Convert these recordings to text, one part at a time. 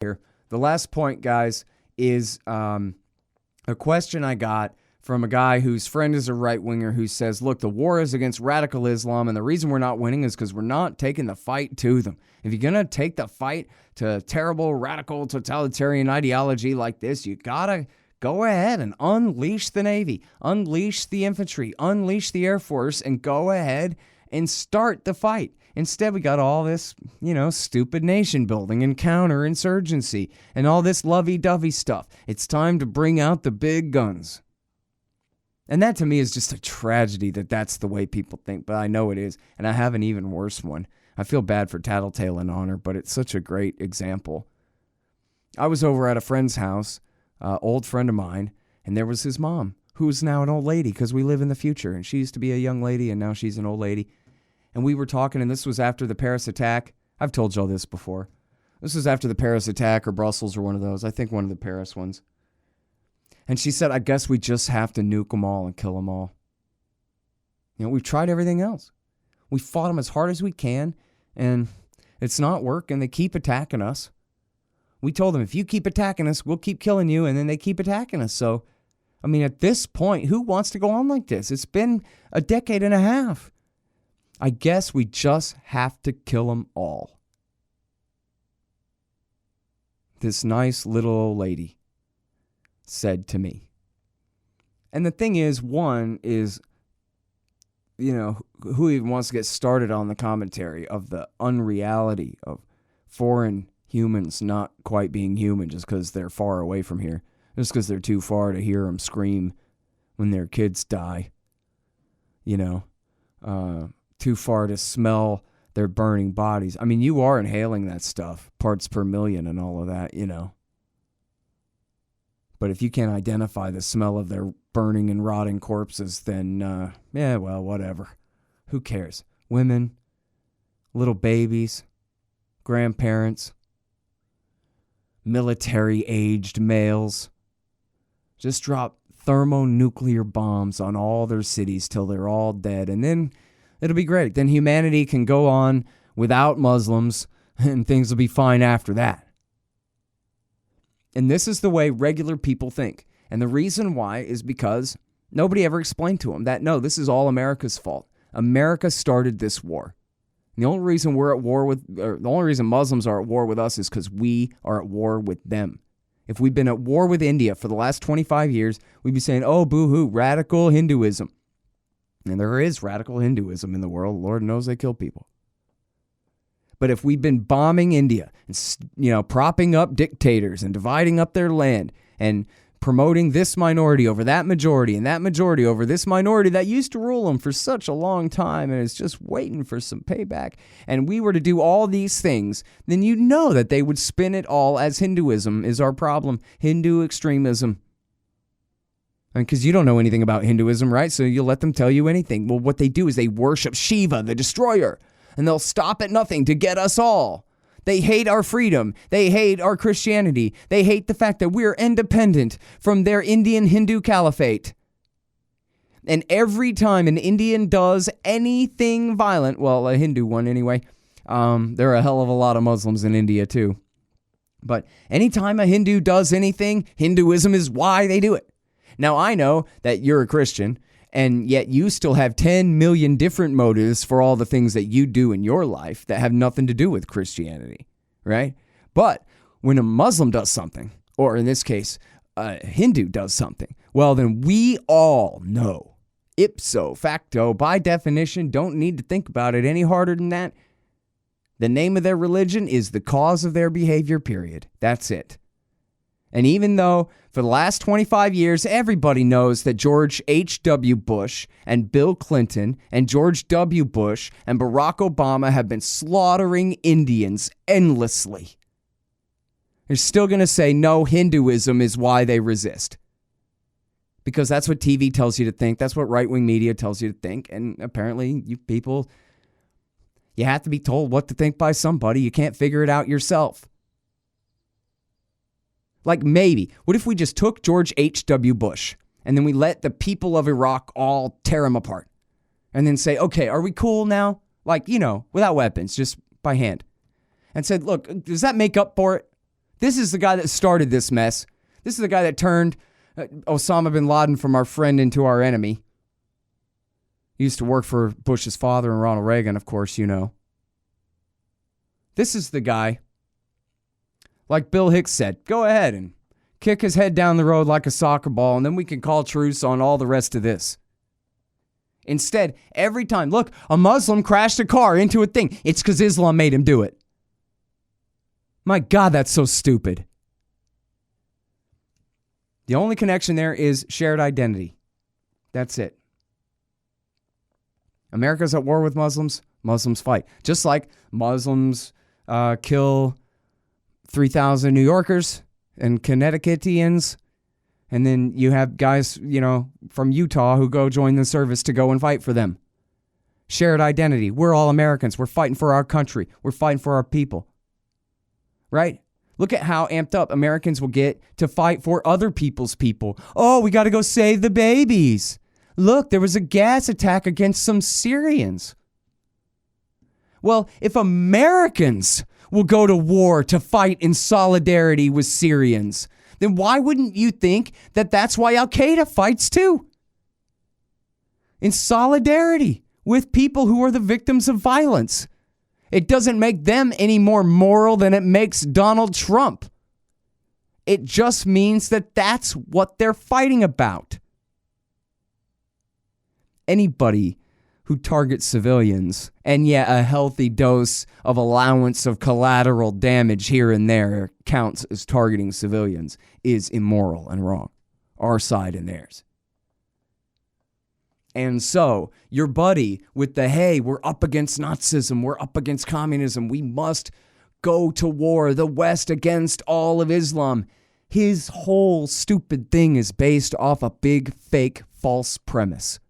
here. The last point, guys, is a question I got from a guy whose friend is a right-winger who says, look, the war is against radical Islam, and the reason we're not winning is because we're not taking the fight to them. If you're going to take the fight to terrible, radical, totalitarian ideology like this, you got to go ahead and unleash the Navy, unleash the infantry, unleash the Air Force, and go ahead and start the fight. Instead, we got all this, stupid nation building and counterinsurgency and all this lovey-dovey stuff. It's time to bring out the big guns. And that to me is just a tragedy that that's the way people think, but I know it is. And I have an even worse one. I feel bad for Tattletale and Honor, but it's such a great example. I was over at a friend's house, old friend of mine, and there was his mom, who is now an old lady because we live in the future. And she used to be a young lady, and now she's an old lady. And we were talking, and this was after the Paris attack. I've told y'all this before. This was after the Paris attack or Brussels or one of those. I think one of the Paris ones. And she said, I guess we just have to nuke them all and kill them all. We've tried everything else. We fought them as hard as we can, and it's not working. They keep attacking us. We told them, if you keep attacking us, we'll keep killing you, and then they keep attacking us. So, at this point, who wants to go on like this? It's been a decade and a half. I guess we just have to kill them all. This nice little old lady said to me. And the thing is, one is, who even wants to get started on the commentary of the unreality of foreign humans not quite being human just because they're far away from here, just because they're too far to hear them scream when their kids die, too far to smell their burning bodies. You are inhaling that stuff, parts per million and all of that, But if you can't identify the smell of their burning and rotting corpses, then, whatever. Who cares? Women, little babies, grandparents, military-aged males. Just drop thermonuclear bombs on all their cities till they're all dead, and then it'll be great. Then humanity can go on without Muslims, and things will be fine after that. And this is the way regular people think. And the reason why is because nobody ever explained to them that, no, this is all America's fault. America started this war. And the only reason the only reason Muslims are at war with us is because we are at war with them. If we'd been at war with India for the last 25 years, we'd be saying, oh, boo-hoo, radical Hinduism. And there is radical Hinduism in the world. Lord knows they kill people. But if we've been bombing India and, propping up dictators and dividing up their land and promoting this minority over that majority and that majority over this minority that used to rule them for such a long time and is just waiting for some payback, and we were to do all these things, then you know that they would spin it all as Hinduism is our problem, Hindu extremism. Because you don't know anything about Hinduism, right? So you'll let them tell you anything. Well, what they do is they worship Shiva, the destroyer. And they'll stop at nothing to get us all. They hate our freedom. They hate our Christianity. They hate the fact that we're independent from their Indian Hindu caliphate. And every time an Indian does anything violent, well, a Hindu one anyway, there are a hell of a lot of Muslims in India too. But anytime a Hindu does anything, Hinduism is why they do it. Now, I know that you're a Christian, and yet you still have 10 million different motives for all the things that you do in your life that have nothing to do with Christianity, right? But when a Muslim does something, or in this case, a Hindu does something, well, then we all know, ipso facto, by definition, don't need to think about it any harder than that. The name of their religion is the cause of their behavior, period. That's it. And even though for the last 25 years, everybody knows that George H.W. Bush and Bill Clinton and George W. Bush and Barack Obama have been slaughtering Indians endlessly, they're still going to say, no, Hinduism is why they resist. Because that's what TV tells you to think. That's what right-wing media tells you to think. And apparently, you people, you have to be told what to think by somebody. You can't figure it out yourself. Like maybe, what if we just took George H.W. Bush and then we let the people of Iraq all tear him apart and then say, okay, are we cool now? Like, without weapons, just by hand. And said, look, does that make up for it? This is the guy that started this mess. This is the guy that turned Osama bin Laden from our friend into our enemy. He used to work for Bush's father and Ronald Reagan, of course, you know. This is the guy, like Bill Hicks said, go ahead and kick his head down the road like a soccer ball, and then we can call truce on all the rest of this. Instead, every time, look, a Muslim crashed a car into a thing. It's because Islam made him do it. My God, that's so stupid. The only connection there is shared identity. That's it. America's at war with Muslims. Muslims fight. Just like Muslims kill 3,000 New Yorkers and Connecticutians. And then you have guys, from Utah who go join the service to go and fight for them. Shared identity. We're all Americans. We're fighting for our country. We're fighting for our people. Right? Look at how amped up Americans will get to fight for other people's people. Oh, we got to go save the babies. Look, there was a gas attack against some Syrians. Well, if Americans will go to war to fight in solidarity with Syrians, then why wouldn't you think that that's why Al-Qaeda fights too? In solidarity with people who are the victims of violence. It doesn't make them any more moral than it makes Donald Trump. It just means that that's what they're fighting about. Anybody who targets civilians, and a healthy dose of allowance of collateral damage here and there counts as targeting civilians, is immoral and wrong. Our side and theirs. And so, your buddy with the, hey, we're up against Nazism, we're up against communism, we must go to war, the West against all of Islam. His whole stupid thing is based off a big, fake, false premise.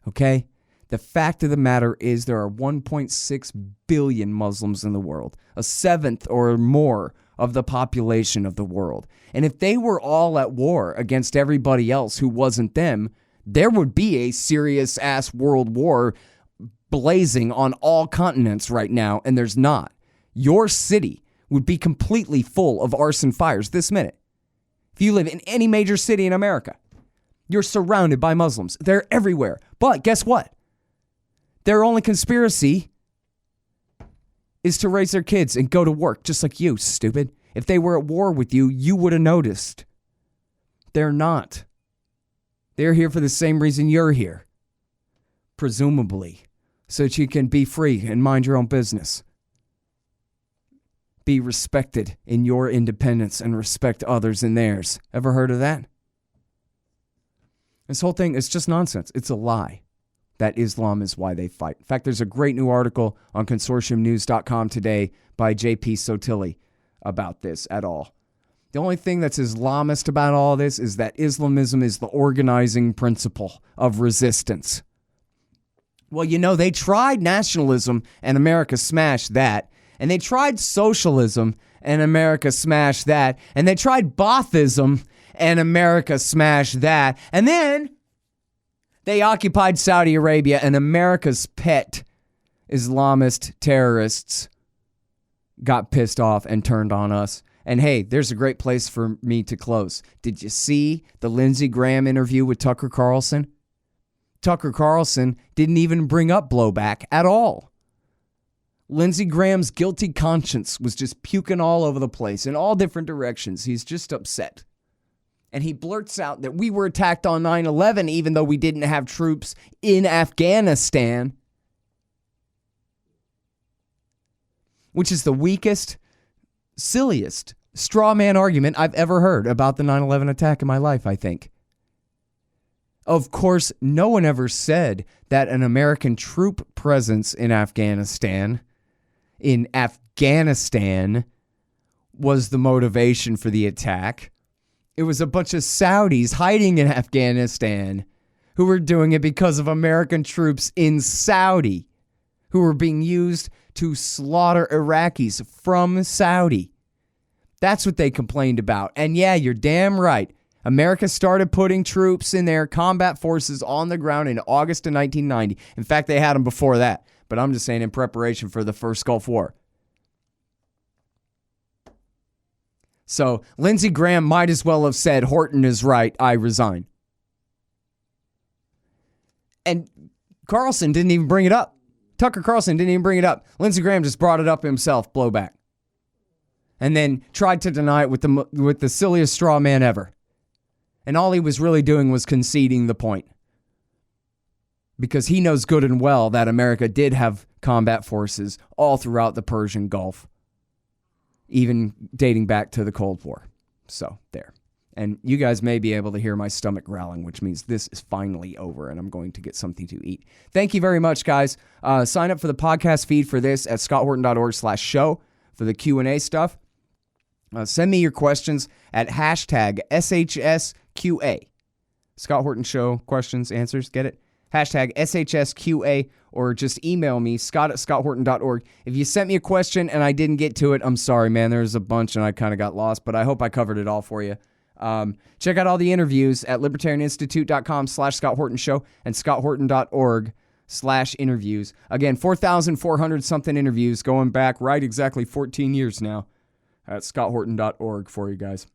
Okay? The fact of the matter is there are 1.6 billion Muslims in the world, a seventh or more of the population of the world. And if they were all at war against everybody else who wasn't them, there would be a serious-ass world war blazing on all continents right now, and there's not. Your city would be completely full of arson fires this minute. If you live in any major city in America, you're surrounded by Muslims. They're everywhere. But guess what? Their only conspiracy is to raise their kids and go to work, just like you, stupid. If they were at war with you, you would have noticed. They're not. They're here for the same reason you're here. Presumably. So that you can be free and mind your own business. Be respected in your independence and respect others in theirs. Ever heard of that? This whole thing is just nonsense. It's a lie that Islam is why they fight. In fact, there's a great new article on consortiumnews.com today by J.P. Sotili about this at all. The only thing that's Islamist about all this is that Islamism is the organizing principle of resistance. Well, they tried nationalism and America smashed that. And they tried socialism and America smashed that. And they tried Baathism and America smashed that. And then they occupied Saudi Arabia, and America's pet Islamist terrorists got pissed off and turned on us. And hey, there's a great place for me to close. Did you see the Lindsey Graham interview with Tucker Carlson? Tucker Carlson didn't even bring up blowback at all. Lindsey Graham's guilty conscience was just puking all over the place in all different directions. He's just upset. And he blurts out that we were attacked on 9/11 even though we didn't have troops in Afghanistan. Which is the weakest, silliest straw man argument I've ever heard about the 9/11 attack in my life, I think. Of course, no one ever said that an American troop presence in Afghanistan was the motivation for the attack. It was a bunch of Saudis hiding in Afghanistan who were doing it because of American troops in Saudi who were being used to slaughter Iraqis from Saudi. That's what they complained about. And yeah, you're damn right. America started putting troops in their combat forces on the ground in August of 1990. In fact, they had them before that. But I'm just saying in preparation for the first Gulf War. So Lindsey Graham might as well have said, Horton is right, I resign. And Carlson didn't even bring it up. Tucker Carlson didn't even bring it up. Lindsey Graham just brought it up himself, blowback. And then tried to deny it with the silliest straw man ever. And all he was really doing was conceding the point. Because he knows good and well that America did have combat forces all throughout the Persian Gulf, even dating back to the Cold War. So, there. And you guys may be able to hear my stomach growling, which means this is finally over and I'm going to get something to eat. Thank you very much, guys. Sign up for the podcast feed for this at scotthorton.org/show for the Q&A stuff. Send me your questions at hashtag SHSQA. Scott Horton Show, questions, answers, get it? Hashtag SHSQA, or just email me, scott@scotthorton.org. If you sent me a question and I didn't get to it, I'm sorry, man. There's a bunch and I kind of got lost, but I hope I covered it all for you. Check out all the interviews at libertarianinstitute.com/Scott Horton Show and scotthorton.org/interviews. Again, 4,400 something interviews going back right exactly 14 years now at scotthorton.org for you guys.